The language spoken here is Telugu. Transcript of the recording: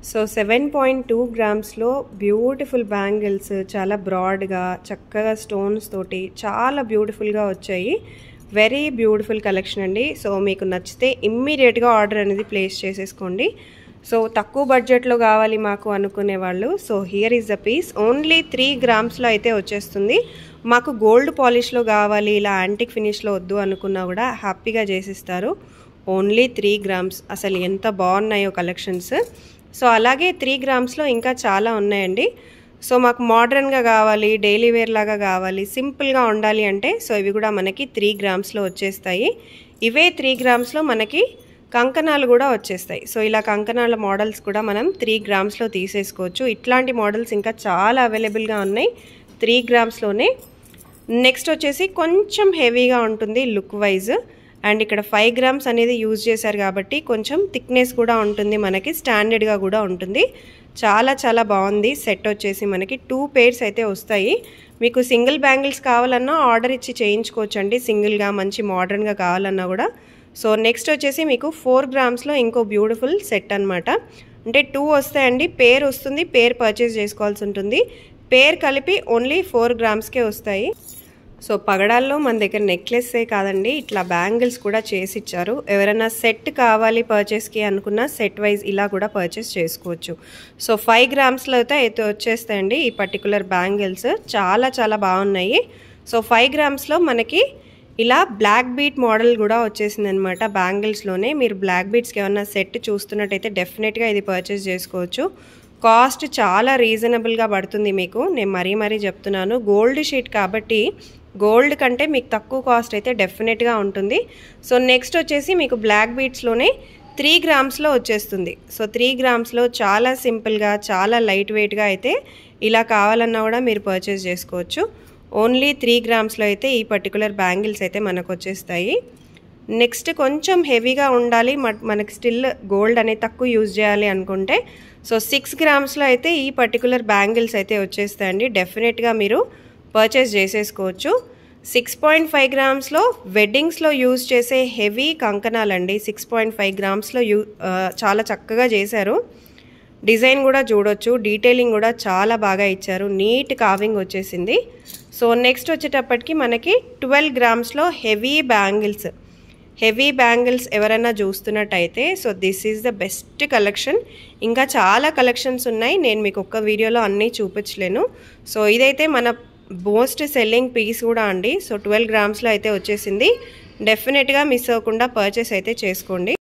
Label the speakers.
Speaker 1: సో 7.2 గ్రామ్స్లో బ్యూటిఫుల్ బ్యాంగిల్స్ చాలా బ్రాడ్గా చక్కగా స్టోన్స్ తోటి చాలా బ్యూటిఫుల్గా వచ్చాయి. వెరీ బ్యూటిఫుల్ కలెక్షన్ అండి. సో మీకు నచ్చితే ఇమ్మీడియట్గా ఆర్డర్ అనేది ప్లేస్ చేసేసుకోండి. సో తక్కువ బడ్జెట్లో కావాలి మాకు అనుకునే వాళ్ళు, so here is the piece. Only 3 గ్రామ్స్లో అయితే వచ్చేస్తుంది. మాకు గోల్డ్ పాలిష్లో కావాలి, ఇలా యాంటిక్ ఫినిష్లో వద్దు అనుకున్నా కూడా హ్యాపీగా చేసిస్తారు. Only 3 grams. అసలు ఎంత బాగున్నాయో కలెక్షన్స్. సో అలాగే 3 గ్రామ్స్లో ఇంకా చాలా ఉన్నాయండి. సో మాకు మోడర్న్గా కావాలి, డైలీ వేర్ లాగా కావాలి, సింపుల్గా ఉండాలి అంటే సో ఇవి కూడా మనకి 3 గ్రామ్స్లో వచ్చేస్తాయి. ఇవే 3 గ్రామ్స్లో మనకి కంకణాలు కూడా వచ్చేస్తాయి. సో ఇలా కంకణాల మోడల్స్ కూడా మనం 3 గ్రామ్స్లో తీసేసుకోవచ్చు. ఇట్లాంటి మోడల్స్ ఇంకా చాలా అవైలబుల్గా ఉన్నాయి 3 గ్రామ్స్లోనే. నెక్స్ట్ వచ్చేసి కొంచెం హెవీగా ఉంటుంది లుక్ వైజ్, అండ్ ఇక్కడ 5 గ్రామ్స్ అనేది యూజ్ చేశారు కాబట్టి కొంచెం థిక్నెస్ కూడా ఉంటుంది, మనకి స్టాండర్డ్గా కూడా ఉంటుంది. చాలా చాలా బాగుంది. సెట్ వచ్చేసి మనకి 2 పేర్స్ అయితే వస్తాయి. మీకు సింగిల్ బ్యాంగిల్స్ కావాలన్నా ఆర్డర్ ఇచ్చి చేయించుకోవచ్చండి, సింగిల్గా మంచి మోడర్న్గా కావాలన్నా కూడా. సో నెక్స్ట్ వచ్చేసి మీకు 4 గ్రామ్స్లో ఇంకో బ్యూటిఫుల్ సెట్ అనమాట. అంటే 2 వస్తాయండి, పేర్ వస్తుంది, పేర్ పర్చేస్ చేసుకోవాల్సి ఉంటుంది. పేర్ కలిపి ఓన్లీ 4 గ్రామ్స్కే వస్తాయి. సో పగడాల్లో మన దగ్గర నెక్లెస్సే కాదండి, ఇట్లా బ్యాంగిల్స్ కూడా చేసి ఇచ్చారు. ఎవరైనా సెట్ కావాలి పర్చేస్కి అనుకున్న సెట్ వైజ్ ఇలా కూడా పర్చేస్ చేసుకోవచ్చు. సో 5 గ్రామ్స్లో అయితే వచ్చేస్తాయండి ఈ పర్టికులర్ బ్యాంగిల్స్. చాలా చాలా బాగున్నాయి. సో 5 గ్రామ్స్లో మనకి ఇలా బ్లాక్ బీట్ మోడల్ కూడా వచ్చేసింది అనమాట బ్యాంగిల్స్లోనే. మీరు బ్లాక్ బీట్స్కి ఏమన్నా సెట్ చూస్తున్నట్టయితే డెఫినెట్గా ఇది పర్చేస్ చేసుకోవచ్చు. కాస్ట్ చాలా రీజనబుల్గా పడుతుంది మీకు, నేను మరీ చెప్తున్నాను. గోల్డ్ షీట్ కాబట్టి గోల్డ్ కంటే మీకు తక్కువ కాస్ట్ అయితే డెఫినెట్గా ఉంటుంది. సో నెక్స్ట్ వచ్చేసి మీకు బ్లాక్ బీట్స్లోనే 3 గ్రామ్స్లో వచ్చేస్తుంది. సో 3 గ్రామ్స్లో చాలా సింపుల్గా చాలా లైట్ వెయిట్గా అయితే ఇలా కావాలన్నా కూడా మీరు పర్చేస్ చేసుకోవచ్చు. ఓన్లీ 3 గ్రామ్స్లో అయితే ఈ పర్టికులర్ బ్యాంగిల్స్ అయితే మనకు వచ్చేస్తాయి. నెక్స్ట్ కొంచెం హెవీగా ఉండాలి, మనకి స్టిల్ గోల్డ్ అనేది తక్కువ యూజ్ చేయాలి అనుకుంటే సో 6 గ్రామ్స్లో అయితే ఈ పర్టికులర్ బ్యాంగిల్స్ అయితే వచ్చేస్తాయండి. డెఫినెట్గా మీరు పర్చేస్ చేసేసుకోవచ్చు. 6.5 గ్రామ్స్లో వెడ్డింగ్స్లో యూజ్ చేసే హెవీ కంకణాలండి. 6.5 గ్రామ్స్లో చాలా చక్కగా చేశారు. డిజైన్ కూడా చూడొచ్చు, డీటెయిలింగ్ కూడా చాలా బాగా ఇచ్చారు, నీట్ కావింగ్ వచ్చేసింది. సో నెక్స్ట్ వచ్చేటప్పటికి మనకి 12 గ్రామ్స్లో హెవీ బ్యాంగిల్స్ ఎవరైనా చూస్తున్నట్టయితే so this is the best collection. ఇంకా చాలా కలెక్షన్స్ ఉన్నాయి, నేను మీకు ఒక్క వీడియోలో అన్నీ చూపించలేను. సో ఇదైతే మన మోస్ట్ సెల్లింగ్ పీస్ కూడా అండి. సో 12 గ్రామ్స్లో అయితే వచ్చేసింది. డెఫినెట్గా మిస్ అవ్వకుండా పర్చేస్ అయితే చేసుకోండి.